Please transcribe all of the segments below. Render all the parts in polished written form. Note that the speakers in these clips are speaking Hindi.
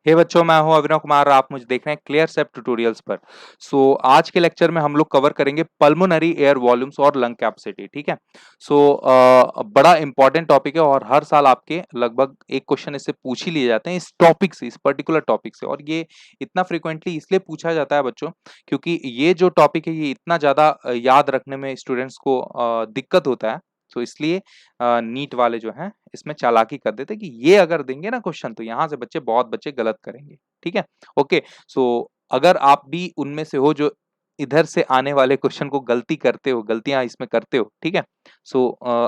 हे बच्चों, मैं हूं अभिनव कुमार। आप मुझे देख रहे हैं क्लियर सेप ट्यूटोरियल्स पर। आज के लेक्चर में हम लोग कवर करेंगे पल्मोनरी एयर वॉल्यूम्स और लंग कैपेसिटी। ठीक है। बड़ा इंपॉर्टेंट टॉपिक है और हर साल आपके लगभग एक क्वेश्चन इससे पूछ ही लिए जाते हैं, इस टॉपिक से, इस पर्टिकुलर टॉपिक से। और ये इतना फ्रिक्वेंटली इसलिए पूछा जाता है बच्चों, क्योंकि ये जो टॉपिक है ये इतना ज्यादा याद रखने में स्टूडेंट्स को दिक्कत होता है। तो इसलिए नीट वाले जो हैं इसमें चालाकी कर देते कि ये अगर देंगे ना क्वेश्चन, तो यहाँ से बहुत बच्चे गलत करेंगे। ठीक है। ओके। अगर आप भी उनमें से हो जो इधर से आने वाले क्वेश्चन को गलती करते हो, गलतियां इसमें करते हो, ठीक है,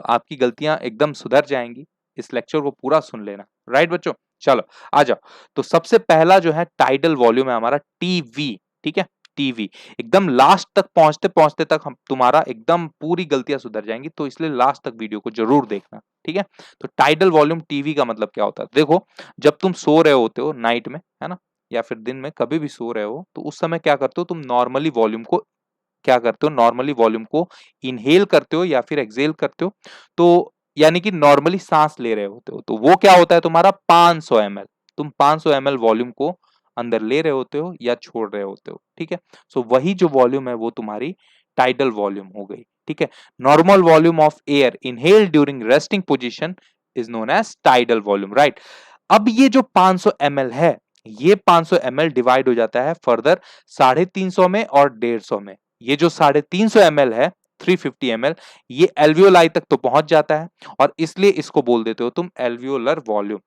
आपकी गलतियां एकदम सुधर जाएंगी। इस लेक्चर को पूरा सुन लेना। राइट बच्चों, चलो आ जाओ। तो सबसे पहला जो है टाइडल वॉल्यूम है हमारा टीवी। ठीक है, टीवी। एकदम लास्ट तक पहुंचते पहुंचते तक हम तुम्हारा एकदम पूरी गलतियां सुधर जाएंगी, तो इसलिए लास्ट तक वीडियो को जरूर देखना। ठीक है। तो टाइडल वॉल्यूम टीवी का मतलब क्या होता है? देखो, जब तुम सो रहे होते हो नाइट में, है ना, या फिर दिन में कभी भी सो रहे हो, तो उस समय क्या करते हो तुम? नॉर्मली वॉल्यूम को क्या करते हो? नॉर्मली वॉल्यूम को इनहेल करते हो या फिर एक्सहेल करते हो। तो यानी कि नॉर्मली सांस ले रहे होते हो, तो वो क्या होता है तुम्हारा? 500 ml। तुम 500 ml वॉल्यूम को अंदर ले रहे होते हो या छोड़ रहे होते हो। ठीक है। वही जो वॉल्यूम है वो तुम्हारी टाइडल वॉल्यूम हो गई। ठीक है। Normal volume of air inhaled during resting position is known as tidal volume. Right. अब ये जो 500 ml है, ये 500 ml डिवाइड हो जाता है फर्दर 350 में और 150 में। ये जो 350 ml है, 350 ml, ये एल्वियोलाई तक तो पहुंच जाता है और इसलिए इसको बोल देते हो तुम एल्वियोलर वॉल्यूम।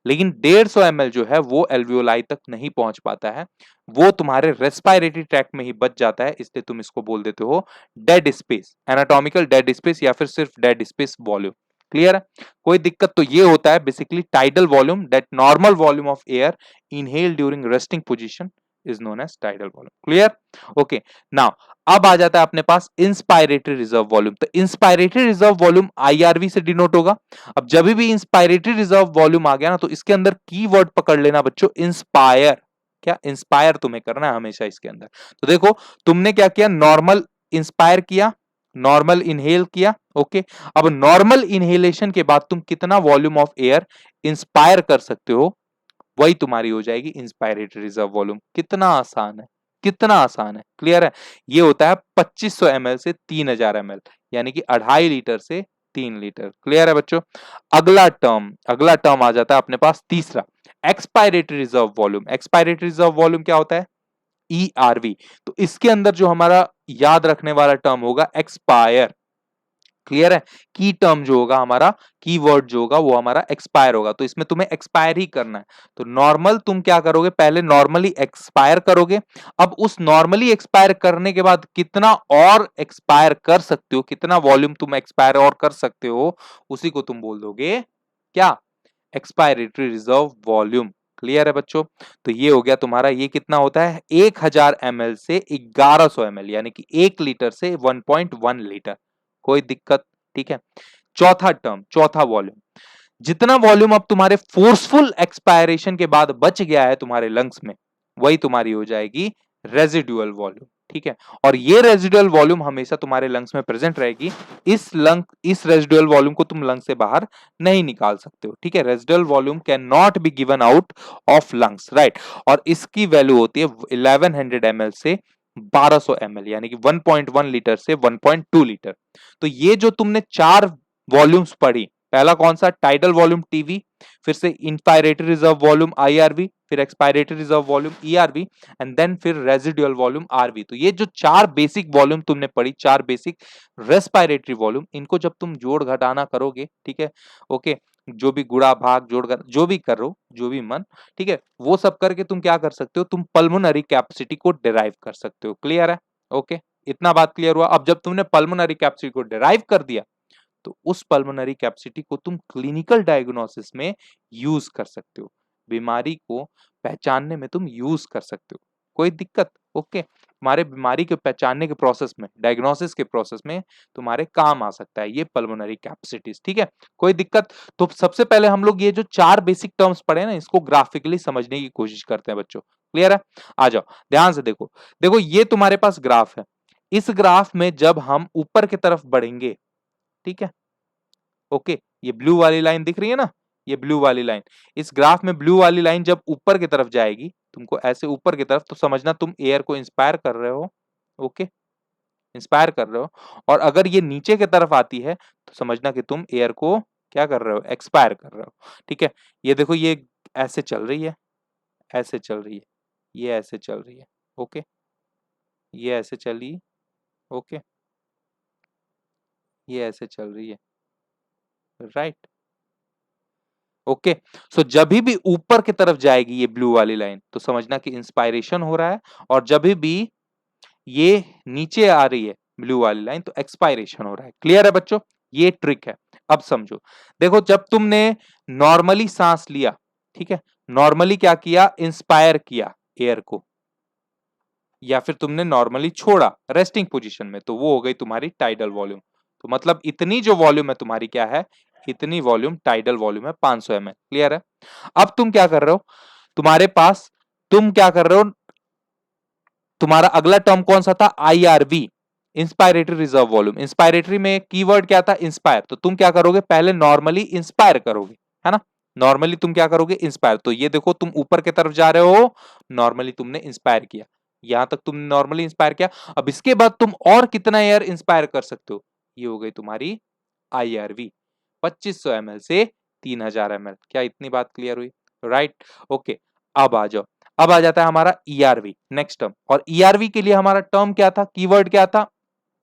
लेकिन 150 ml जो है वो एल्वियोलाई तक नहीं पहुंच पाता है, वो तुम्हारे रेस्पिरेटरी ट्रैक्ट में ही बच जाता है, इसलिए तुम इसको बोल देते हो dead space, anatomical dead space या फिर सिर्फ डेड स्पेस वॉल्यूम। क्लियर है? कोई दिक्कत तो ये होता है basically tidal volume, that normal volume of air inhale during resting position is known as tidal volume. Clear? Okay. Now अब आ जाता है अपने पास इंस्पायरेटरी रिजर्व वॉल्यूम। तो इंस्पायरेटरी रिजर्व वॉल्यूम आईआरवी से डिनोट होगा। अब जब भी इंस्पायरेटरी रिजर्व वॉल्यूम आ गया ना, तो इसके अंदर कीवर्ड पकड़ लेना बच्चों, इंस्पायर। क्या? इंस्पायर तुम्हें करना है हमेशा इसके अंदर। तो देखो, तुमने क्या किया? नॉर्मल इंस्पायर किया, नॉर्मल इनहेल किया। ओके। अब नॉर्मल इनहेलेशन के बाद तुम कितना वॉल्यूम ऑफ एयर इंस्पायर कर सकते हो, वही तुम्हारी हो जाएगी इंस्पायरेटरी रिजर्व वॉल्यूम। कितना आसान है, कितना आसान है। क्लियर है? ये होता है 2500 ml से 3000 ml, यानी कि 2.5 लीटर से 3 लीटर। क्लियर है बच्चों? अगला टर्म आ जाता है अपने पास तीसरा, expiratory reserve volume. Expiratory reserve volume क्या होता है? ईआरवी। तो इसके अंदर जो हमारा याद रखने वाला टर्म होगा एक्सपायर। क्लियर है? की टर्म जो होगा हमारा, कीवर्ड जो होगा वो हमारा एक्सपायर होगा, तो इसमें तुम्हें एक्सपायर ही करना है। तो नॉर्मल तुम क्या करोगे? पहले नॉर्मली एक्सपायर करोगे। अब उस नॉर्मली एक्सपायर करने के बाद कितना और एक्सपायर कर सकते हो, कितना वॉल्यूम तुम एक्सपायर और कर सकते हो, उसी को तुम बोल दोगे क्या? Expiratory reserve volume. क्लियर है बच्चों? तो ये हो गया तुम्हारा, ये कितना होता है? 1000 ml से 1100 ml, यानी कि 1 लीटर से 1.1 लीटर। कोई दिक्कत? ठीक है। चौथा टर्म, चौथा वॉल्यूम, जितना वॉल्यूम अब तुम्हारे फोर्सफुल एक्सपायरेशन के बाद बच गया है तुम्हारे लंग्स में, वही तुम्हारी हो जाएगी रेजिडुअल वॉल्यूम। ठीक है। और ये रेजिडुअल वॉल्यूम हमेशा तुम्हारे लंग्स में प्रेजेंट रहेगी। इस रेजिडुअल वॉल्यूम को तुम लंग से बाहर नहीं निकाल सकते हो। ठीक है। Residual volume can not be given out of lungs. Right. और इसकी वैल्यू होती है 1100 ml से 1200 ml, यानी कि 1.1 लीटर से 1.2 लीटर। तो ये जो तुमने 4 वॉल्यूम्स पढ़ी, पहला कौन सा? टाइडल वॉल्यूम टीवी, फिर से इंस्पायरेटरी रिजर्व वॉल्यूम आईआरवी, फिर expiratory reserve volume ERV, and then फिर रेजिडुअल वॉल्यूम आरवी। तो ये जो 4 बेसिक वॉल्यूम तुमने पढ़ी, 4 बेसिक रेस्पिरेटरी वॉल्यूम, इनको जब तुम जोड़ घटाना करोगे, ठीक है, ओके, जो भी गुणा भाग जोड़ जो भी करो, जो भी मन, ठीक है, वो सब करके तुम क्या कर सकते हो? तुम पल्मोनरी कैपेसिटी को डिराइव कर सकते हो। क्लियर है? ओके। इतना बात क्लियर हुआ? अब जब तुमने पल्मोनरी कैपेसिटी को डिराइव कर दिया, तो उस पल्मोनरी कैपेसिटी को तुम क्लिनिकल डायग्नोसिस में यूज कर सकते हो, बीमारी को पहचानने में तुम यूज कर सकते हो। कोई दिक्कत? ओके। तुम्हारे बीमारी के पहचानने के प्रोसेस में, डायग्नोसिस के प्रोसेस में तुम्हारे काम आ सकता है ये पल्मोनरी कैपेसिटीज। ठीक है। कोई दिक्कत? तो सबसे पहले हम लोग ये जो 4 बेसिक टर्म्स पढ़े ना, इसको ग्राफिकली समझने की कोशिश करते हैं बच्चों। क्लियर है? आ जाओ, ध्यान से देखो। देखो, ये तुम्हारे पास ग्राफ है। इस ग्राफ में जब हम ऊपर की तरफ बढ़ेंगे, ठीक है, ओके, ये ब्लू वाली लाइन दिख रही है ना, ये ब्लू वाली लाइन, इस ग्राफ में ब्लू वाली लाइन जब ऊपर की तरफ जाएगी, तुमको ऐसे ऊपर की तरफ, तो समझना तुम एयर को इंस्पायर कर रहे हो। ओके, इंस्पायर कर रहे हो। और अगर ये नीचे की तरफ आती है तो समझना कि तुम एयर को क्या कर रहे हो, एक्सपायर कर रहे हो। ठीक है, ये देखो, ये ऐसे चल रही है, ऐसे चल रही है, ये ऐसे चल रही है। ओके, ये ऐसे चली, ओके, ये ऐसे चल रही है, राइट। ओके, सो जब भी ऊपर की तरफ जाएगी ये ब्लू वाली लाइन, तो समझना कि इंस्पायरेशन हो रहा है, और जब भी ये नीचे आ रही है ब्लू वाली लाइन, तो एक्सपायरेशन हो रहा है। क्लियर है बच्चों, ये ट्रिक है। अब समझो, देखो, जब तुमने नॉर्मली सांस लिया, ठीक है, नॉर्मली क्या किया, इंस्पायर किया एयर को, या फिर तुमने नॉर्मली छोड़ा रेस्टिंग पोजीशन में, तो वो हो गई तुम्हारी टाइडल वॉल्यूम। तो मतलब इतनी जो वॉल्यूम है तुम्हारी क्या है, इतनी वॉल्यूम टाइडल वॉल्यूम है, 500 ml। क्लियर है। अब तुम क्या कर रहे हो, तुम्हारे पास, तुम क्या कर रहे हो, तुम्हारा अगला टर्म कौन सा था, IRV, inspiratory reserve volume. Inspiratory में कीवर्ड क्या था, इंस्पायर। तो तुम क्या करोगे, पहले नॉर्मली इंस्पायर करोगे, है ना, नॉर्मली तुम क्या करोगे, इंस्पायर। तो ये देखो, तुम ऊपर की तरफ जा रहे हो, नॉर्मली तुमने इंस्पायर किया, यहां तक तुमने नॉर्मली इंस्पायर किया। अब इसके बाद तुम और कितना एयर इंस्पायर कर सकते हो, ये हो गई तुम्हारी IRV, 2500 ml से 3000 ml। क्या इतनी बात क्लियर हुई, राइट। ओके, अब आ जाओ, अब आ जाता है हमारा ERV, नेक्स्ट टर्म। और ERV के लिए हमारा टर्म क्या था, कीवर्ड क्या था,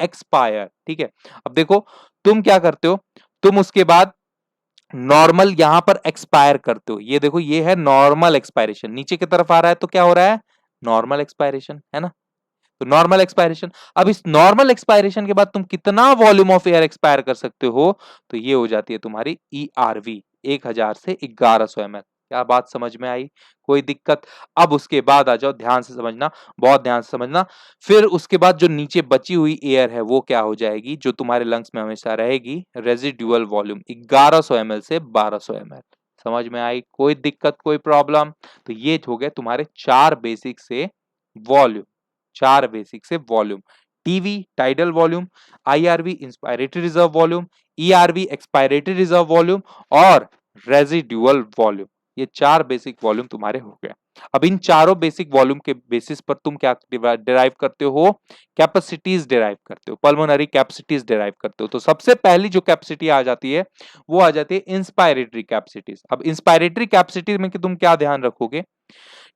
एक्सपायर। ठीक है, अब देखो, तुम क्या करते हो, तुम उसके बाद नॉर्मल यहां पर एक्सपायर करते हो। ये देखो, ये है नॉर्मल एक्सपायरेशन, नीचे की तरफ आ रहा है तो क्या हो रहा है, नॉर्मल एक्सपायरेशन, है ना। तो नॉर्मल एक्सपायरेशन, अब इस नॉर्मल एक्सपायरेशन के बाद तुम कितना वॉल्यूम ऑफ एयर एक्सपायर कर सकते हो, तो ये हो जाती है तुम्हारी ERV, 1000 से 1100 ml। क्या बात समझ में आई, कोई दिक्कत। अब उसके बाद आ जाओ, ध्यान से समझना, बहुत ध्यान से समझना। फिर उसके बाद जो नीचे बची हुई एयर है वो क्या हो जाएगी, जो तुम्हारे लंग्स में हमेशा रहेगी, रेजिडुअल वॉल्यूम 1100 ml से 1200 ml। समझ में आई, कोई दिक्कत, कोई प्रॉब्लम। तो ये हो गए तुम्हारे चार बेसिक से वॉल्यूम, चार बेसिक से volume, TV tidal volume, IRV inspiratory reserve volume, ERV expiratory reserve volume, और रेजिडुअल वॉल्यूम। ये चार बेसिक वॉल्यूम तुम्हारे हो गए। अब इन चारों बेसिक वॉल्यूम के बेसिस पर तुम क्या डिराइव करते हो, कैपेसिटीज डिराइव करते हो, पल्मोनरी कैपेसिटीज डिराइव करते हो। तो सबसे पहली जो कैपेसिटी आ जाती है वो आ जाती है इंस्पायरेटरी कैपेसिटीज। अब इंस्पायरेटरी कैपेसिटी में कि तुम क्या ध्यान रखोगे,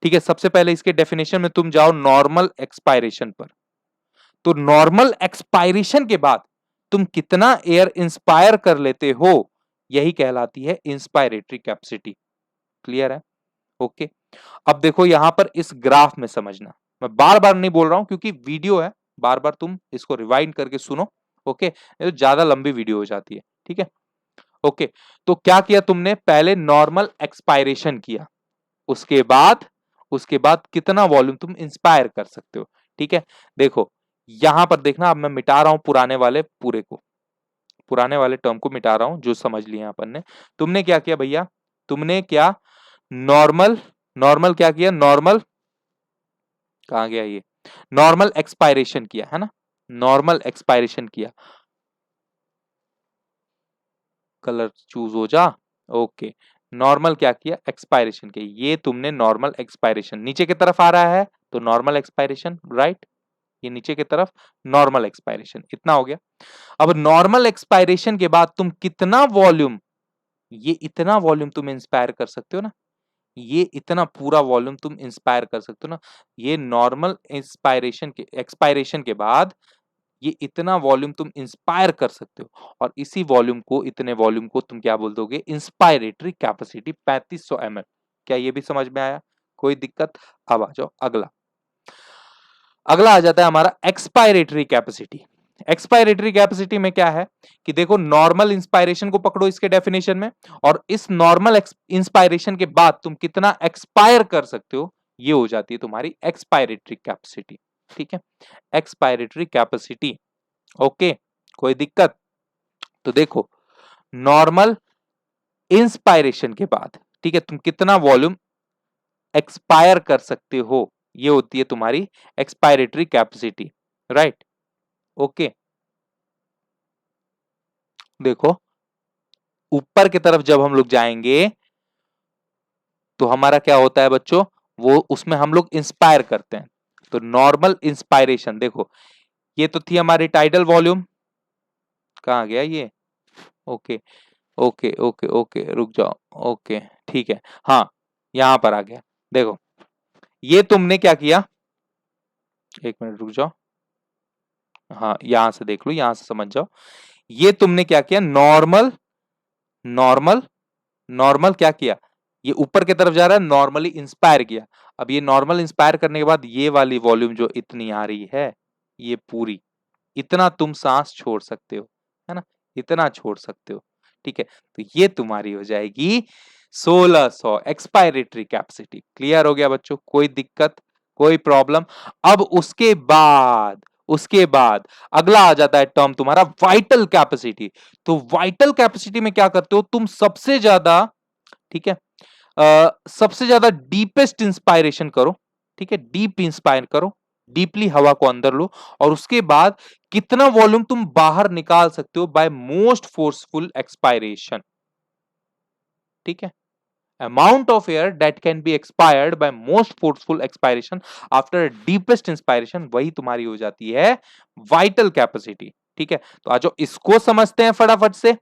ठीक है, सबसे पहले इसके डेफिनेशन में तुम जाओ नॉर्मल एक्सपायरेशन पर। तो नॉर्मल एक्सपायरेशन के बाद तुम कितना एयर इंस्पायर कर लेते हो, यही कहलाती है इंस्पायरेटरी कैपेसिटी। क्लियर है, ओके। अब देखो यहां पर इस ग्राफ में समझना, मैं बार बार नहीं बोल रहा हूं क्योंकि वीडियो है, बार बार तुम इसको रिवाइंड करके सुनो। ओके, ये तो ज्यादा लंबी वीडियो हो जाती है, ठीक है। ओके, तो क्या किया तुमने, पहले नॉर्मल एक्सपायरेशन किया, उसके बाद कितना वॉल्यूम तुम इंस्पायर कर सकते हो। ठीक है, देखो यहां पर देखना, अब मैं मिटा रहा हूं पुराने वाले पूरे को, पुराने वाले टर्म को मिटा रहा हूं जो समझ लिया अपन ने। तुमने क्या किया भैया, तुमने क्या, नॉर्मल, नॉर्मल क्या किया, नॉर्मल, कहां गया ये, नॉर्मल एक्सपायरेशन किया, है ना, नॉर्मल एक्सपायरेशन किया, कलर चूज हो जा, ओके। नॉर्मल क्या किया, एक्सपायरेशन किया, ये तुमने नॉर्मल एक्सपायरेशन, नीचे की तरफ आ रहा है तो नॉर्मल एक्सपायरेशन, राइट, ये नीचे की तरफ नॉर्मल एक्सपायरेशन, इतना हो गया। अब नॉर्मल एक्सपायरेशन के बाद तुम कितना वॉल्यूम, ये इतना वॉल्यूम तुम इंस्पायर कर सकते हो ना, ये इतना पूरा वॉल्यूम तुम इंस्पायर कर सकते हो ना, ये नॉर्मल इंस्पायरेशन के, एक्सपायरेशन के बाद ये इतना वॉल्यूम तुम इंस्पायर कर सकते हो, और इसी वॉल्यूम को, इतने वॉल्यूम को तुम क्या बोल दोगे, इंस्पायरेटरी कैपेसिटी 3500 ml। क्या ये भी समझ में आया, कोई दिक्कत। अब आ जाओ अगला, अगला आ जाता है हमारा एक्सपायरेटरी कैपेसिटी। एक्सपायरेटरी कैपेसिटी में क्या है कि देखो, नॉर्मल इंस्पायरेशन को पकड़ो इसके डेफिनेशन में, और इस नॉर्मल इंस्पायरेशन के बाद तुम कितना एक्सपायर कर सकते हो, ये हो जाती है तुम्हारी एक्सपायरेटरी कैपेसिटी। ठीक है, एक्सपायरेटरी कैपेसिटी, ओके, कोई दिक्कत। तो देखो, नॉर्मल इंस्पायरेशन के बाद, ठीक है, तुम कितना वॉल्यूम एक्सपायर कर सकते हो, ये होती है तुम्हारी एक्सपायरेटरी कैपेसिटी, राइट, ओके। देखो ऊपर की तरफ जब हम लोग जाएंगे तो हमारा क्या होता है बच्चों, वो उसमें हम लोग इंस्पायर करते हैं। तो नॉर्मल इंस्पायरेशन, देखो ये तो थी हमारी टाइडल वॉल्यूम, कहाँ गया ये, ओके ओके ओके ओके रुक जाओ, ओके ठीक है, हाँ यहां पर आ गया। देखो ये तुमने क्या किया, एक मिनट रुक जाओ, हाँ यहां से देख लो, यहां से समझ जाओ। ये तुमने क्या किया, नॉर्मल नॉर्मल नॉर्मल क्या किया, ये ऊपर की तरफ जा रहा है, नॉर्मली इंस्पायर किया। अब ये नॉर्मल इंस्पायर करने के बाद ये वाली वॉल्यूम जो इतनी आ रही है, ये पूरी, इतना तुम सांस छोड़ सकते हो, है ना, इतना छोड़ सकते हो, ठीक है। तो ये तुम्हारी हो जाएगी 1600 एक्सपायरेटरी कैपेसिटी। क्लियर हो गया बच्चों, कोई दिक्कत, कोई प्रॉब्लम। अब उसके बाद अगला आ जाता है टर्म तुम्हारा वाइटल कैपेसिटी। तो वाइटल कैपेसिटी में क्या करते हो तुम, सबसे ज्यादा, ठीक है, सबसे ज्यादा डीपेस्ट इंस्पायरेशन करो, ठीक है, डीप इंस्पायर करो, डीपली हवा को अंदर लो, और उसके बाद कितना वॉल्यूम तुम बाहर निकाल सकते हो बाय मोस्ट फोर्सफुल एक्सपायरेशन, ठीक है। amount of air that can be expired by most forceful expiration after deepest inspiration, वही तुम्हारी हो जाती है वाइटल कैपेसिटी, ठीक है। तो आज इसको समझते हैं फटाफट से,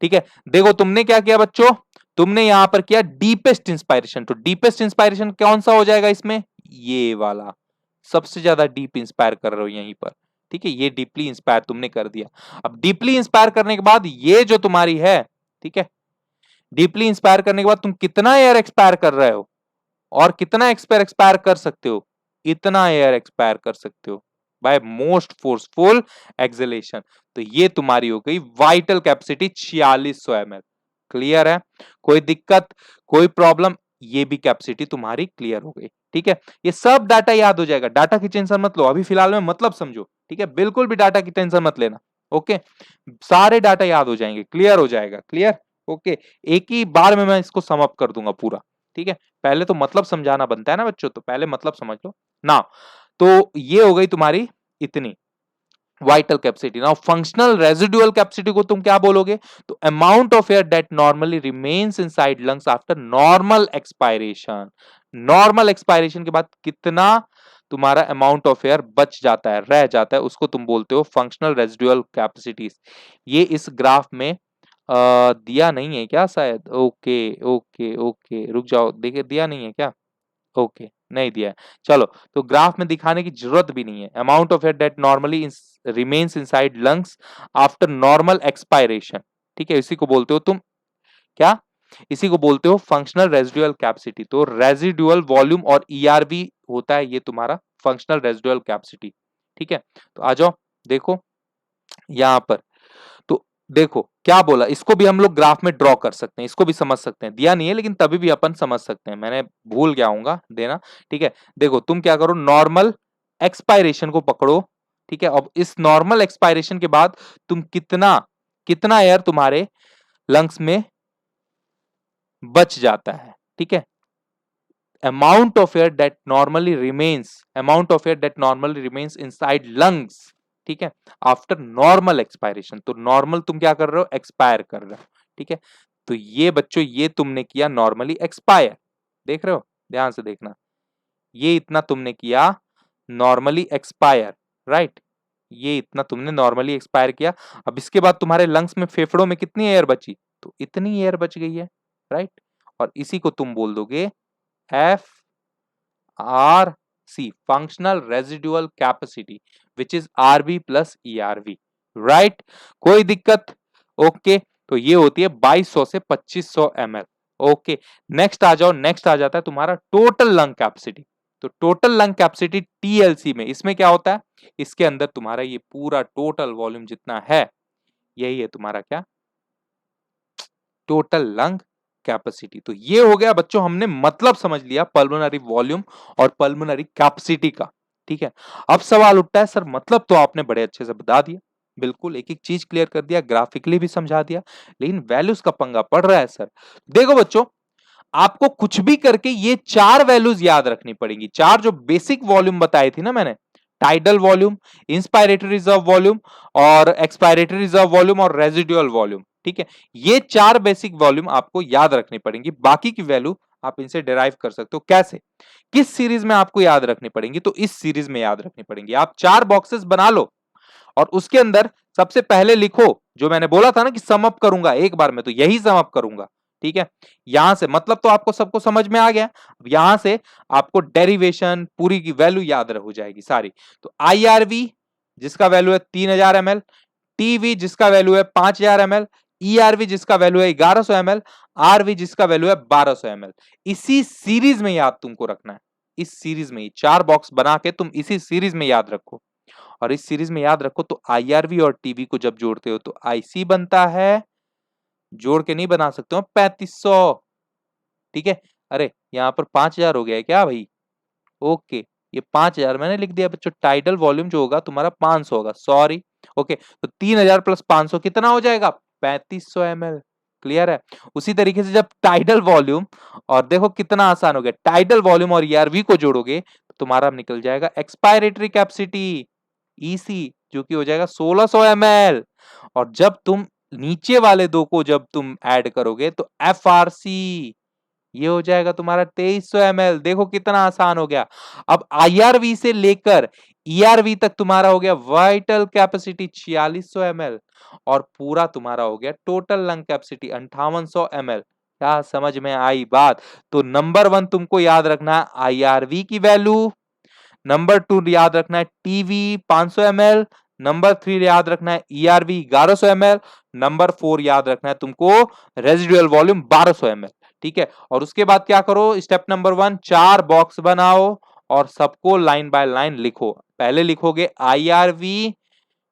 ठीक है। देखो तुमने क्या किया बच्चों, तुमने यहां पर किया डीपेस्ट इंस्पायरेशन, तो डीपेस्ट इंस्पायरेशन कौन सा हो जाएगा इसमें, ये वाला, सबसे ज्यादा डीप इंस्पायर कर रहे हो यहीं पर, ठीक है, ये डीपली इंस्पायर तुमने कर दिया। अब डीपली इंस्पायर करने के बाद ये जो तुम्हारी है, ठीक है, डीपली इंस्पायर करने के बाद तुम कितना एयर एक्सपायर कर रहे हो, और कितना एक्सपायर कर सकते हो, इतना एयर एक्सपायर कर सकते हो बाय मोस्ट फोर्सफुल एक्सलेशन। तो ये तुम्हारी हो गई वाइटल कैपेसिटी 4600 ml। क्लियर है, कोई दिक्कत, कोई प्रॉब्लम, ये भी कैपेसिटी तुम्हारी क्लियर हो गई, ठीक है। ये सब डाटा याद हो जाएगा, डाटा की टेंशन मत लो अभी फिलहाल में, मतलब समझो, ठीक है, बिल्कुल भी डाटा की टेंशन मत लेना, ओके। सारे डाटा याद हो जाएंगे, क्लियर हो जाएगा, क्लियर, ओके। एक ही बार में मैं इसको सम अप कर दूंगा पूरा, ठीक है। पहले तो मतलब समझाना बनता है ना बच्चों, तो पहले मतलब समझ लो ना। तो ये हो गई तुम्हारी इतनी vital capacity. Now functional residual capacity को तुम क्या बोलोगे, तो amount of air that normally remains inside lungs after normal expiration. Normal expiration के बाद कितना तुम्हारा अमाउंट ऑफ एयर बच जाता है, रह जाता है, उसको तुम बोलते हो फंक्शनल रेजिडुअल कैपेसिटीज। ये इस ग्राफ में दिया नहीं है क्या शायद, ओके ओके ओके रुक जाओ, देखिए दिया नहीं है क्या, ओके नहीं दिया है, चलो तो ग्राफ में दिखाने की जरूरत भी नहीं है। Amount of air that normally remains inside lungs after normal expiration, ठीक है, इसी को बोलते हो तुम क्या, इसी को बोलते हो फंक्शनल रेजिडुअल कैपेसिटी। तो रेजिडुअल वॉल्यूम और ईआरवी होता है ये तुम्हारा फंक्शनल रेजिडुअल कैपेसिटी, ठीक है। तो आ जाओ देखो यहां पर, तो देखो क्या बोला, इसको भी हम लोग ग्राफ में ड्रॉ कर सकते हैं, इसको भी समझ सकते हैं, दिया नहीं है लेकिन तभी भी अपन समझ सकते हैं, मैंने भूल गया हूंगा देना, ठीक है। देखो तुम क्या करो, नॉर्मल एक्सपायरेशन को पकड़ो, ठीक है। अब इस नॉर्मल एक्सपायरेशन के बाद तुम कितना कितना एयर तुम्हारे लंग्स में बच जाता है, ठीक है। Amount of air that normally remains inside lungs, ठीक है, आफ्टर नॉर्मल एक्सपायरेशन। तो नॉर्मल तुम क्या कर रहे हो, एक्सपायर कर रहे हो, ठीक है। तो ये बच्चों ये तुमने किया नॉर्मली एक्सपायर, देख रहे हो, ध्यान से देखना, ये इतना तुमने किया नॉर्मली एक्सपायर, राइट, ये इतना तुमने नॉर्मली एक्सपायर किया। अब इसके बाद तुम्हारे लंग्स में, फेफड़ों में कितनी एयर बची, तो इतनी एयर बच गई है, राइट। और इसी को तुम बोल दोगे F R C, functional residual capacity, which is RV plus ERV, right. कोई दिक्कत, ओके। तो ये होती है 2200 से 2500 ml, ओके। नेक्स्ट आ जाओ, नेक्स्ट आ जाता है तुम्हारा टोटल लंग कैपेसिटी। तो टोटल लंग कैपेसिटी टीएलसी में, इसमें क्या होता है, इसके अंदर तुम्हारा ये पूरा टोटल वॉल्यूम जितना है, यही है तुम्हारा क्या, टोटल लंग कैपेसिटी। तो ये हो गया बच्चों, हमने मतलब समझ लिया पल्मोनरी वॉल्यूम और पल्मोनरी कैपेसिटी का, ठीक है। अब सवाल उठता है, सर मतलब तो आपने बड़े अच्छे से बता दिया, बिल्कुल एक एक चीज क्लियर कर दिया, ग्राफिकली भी समझा दिया, लेकिन वैल्यूज का पंगा पड़ रहा है सर। देखो बच्चों, आपको कुछ भी करके ये चार वैल्यूज याद रखनी पड़ेंगी, चार जो बेसिक वॉल्यूम बताई थी ना मैंने, tidal volume, inspiratory reserve volume, और एक्सपायरेटरी रिजर्व वॉल्यूम, और रेजिडुअल वॉल्यूम, ठीक है। ये चार बेसिक वॉल्यूम आपको याद रखनी पड़ेंगी, बाकी की वैल्यू आप इनसे डिराइव कर सकते हो। कैसे, किस सीरीज में आपको याद रखनी पड़ेंगी, तो इस सीरीज में याद रखनी पड़ेंगी। आप 4 बॉक्सेस बना लो और उसके अंदर सबसे पहले लिखो, जो मैंने बोला था ना कि सम अप करूंगा एक बार में, तो यही सम अप करूंगा। ठीक है, यहां से मतलब तो आपको सबको समझ में आ गया। यहां से आपको डेरिवेशन पूरी की वैल्यू याद हो जाएगी सारी। तो आईआरवी जिसका वैल्यू है 3000 ml, टीवी जिसका वैल्यू है 5000 ml, ईआरवी जिसका वैल्यू है 1100 ml, आरवी जिसका वैल्यू है 1200 ml। इसी सीरीज में याद तुमको रखना है, इस सीरीज में ही 4 बॉक्स बना के तुम इसी सीरीज में याद रखो। और इस सीरीज में याद रखो, तो आईआरवी और टीवी को जब जोड़ते हो तो आईसी बनता है, जोड़ के नहीं बना सकते हो 3500। ठीक है, अरे यहां पर 5000 हो गया है क्या भाई? ओके, ये 5000 मैंने लिख दिया बच्चों, टाइटल वॉल्यूम जो होगा तुम्हारा 500 होगा, सॉरी। ओके, तो 3000 प्लस 500 कितना हो जाएगा? 3500 ml। क्लियर है? उसी तरीके से जब टाइटल वॉल्यूम, और देखो कितना आसान हो गया, टाइटल वॉल्यूम और ईआरवी को जोड़ोगे तो तुम्हारा निकल जाएगा एक्सपायरेटरी कैपेसिटी, ईसी, जो कि हो जाएगा 1600 ml। और जब तुम नीचे वाले दो को जब तुम ऐड करोगे तो एफआरसी, ये हो जाएगा तुम्हारा 2300 ml। देखो कितना आसान हो गया। अब आईआरवी से लेकर ईआरवी तक तुम्हारा हो गया वाइटल कैपेसिटी 4600 ml, और पूरा तुम्हारा हो गया टोटल लंग कैपेसिटी 5800 ml। क्या समझ में आई बात? तो नंबर 1 तुमको याद रखना है आईआरवी की वैल्यू, नंबर 2 याद रखना है टीवी 500 ml, नंबर 3 याद रखना है ईआरवी 1100 ml, नंबर 4 याद रखना है तुमको रेजिडुअल वॉल्यूम 1200 ml। ठीक है, और उसके बाद क्या करो, स्टेप नंबर 1, 4 बॉक्स बनाओ और सबको लाइन बाय लाइन लिखो। पहले लिखोगे आईआरवी,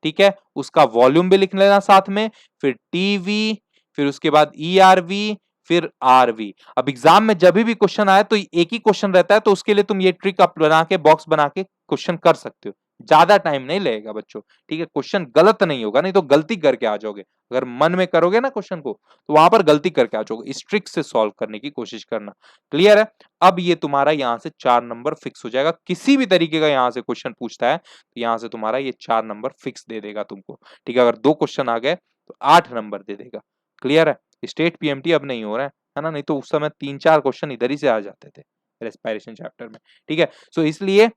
ठीक है, उसका वॉल्यूम भी लिख लेना साथ में, फिर टीवी, फिर उसके बाद ईआरवी, फिर आरवी। अब एग्जाम में जब भी क्वेश्चन आए तो एक ही क्वेश्चन रहता है, तो उसके लिए तुम ये ट्रिक अप बना के बॉक्स बना के क्वेश्चन कर सकते हो, ज्यादा टाइम नहीं लगेगा बच्चों। ठीक है, क्वेश्चन गलत नहीं होगा, नहीं तो गलती करके आ जाओगे। अगर मन में करोगे ना क्वेश्चन को, तो वहां पर गलती करके आ जाओगे। इस ट्रिक से सॉल्व करने की कोशिश करना। क्लियर है? अब ये तुम्हारा यहां से 4 नंबर फिक्स हो जाएगा। किसी भी तरीके का यहां से क्वेश्चन पूछता है तो यहां से तुम्हारा ये 4 नंबर फिक्स दे देगा तुमको। ठीक है, अगर 2 क्वेश्चन आ गए तो 8 नंबर दे देगा। क्लियर है? स्टेट पीएमटी अब नहीं हो रहा है ना, नहीं तो उस समय 3-4 क्वेश्चन इधर ही से आ जाते थे रेस्पिरेशन चैप्टर में। ठीक है, सो इसलिए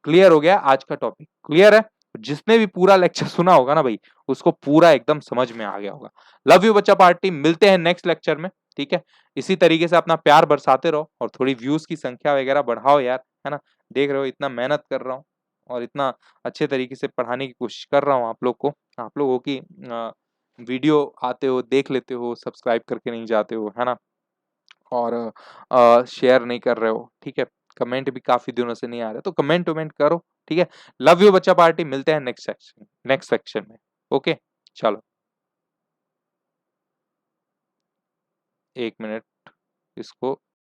क्लियर हो गया आज का टॉपिक। क्लियर है? जिसने भी पूरा लेक्चर सुना होगा ना भाई, उसको पूरा एकदम समझ में आ गया होगा। लव यू बच्चा पार्टी, मिलते हैं नेक्स्ट लेक्चर में। ठीक है, इसी तरीके से अपना प्यार बरसाते रहो और थोड़ी व्यूज की संख्या वगैरह बढ़ाओ यार, है ना। देख रहे हो इतना मेहनत कर रहा हूँ और इतना अच्छे तरीके से पढ़ाने की कोशिश कर रहा हूँ आप लोग को। आप लोगों की वीडियो आते हो, देख लेते हो, सब्सक्राइब करके नहीं जाते हो, है ना, और शेयर नहीं कर रहे हो। ठीक है, कमेंट भी काफी दिनों से नहीं आ रहे, तो कमेंट वमेंट करो। ठीक है, लव यू बच्चा पार्टी, मिलते हैं नेक्स्ट सेक्शन में। ओके, चलो 1 मिनट इसको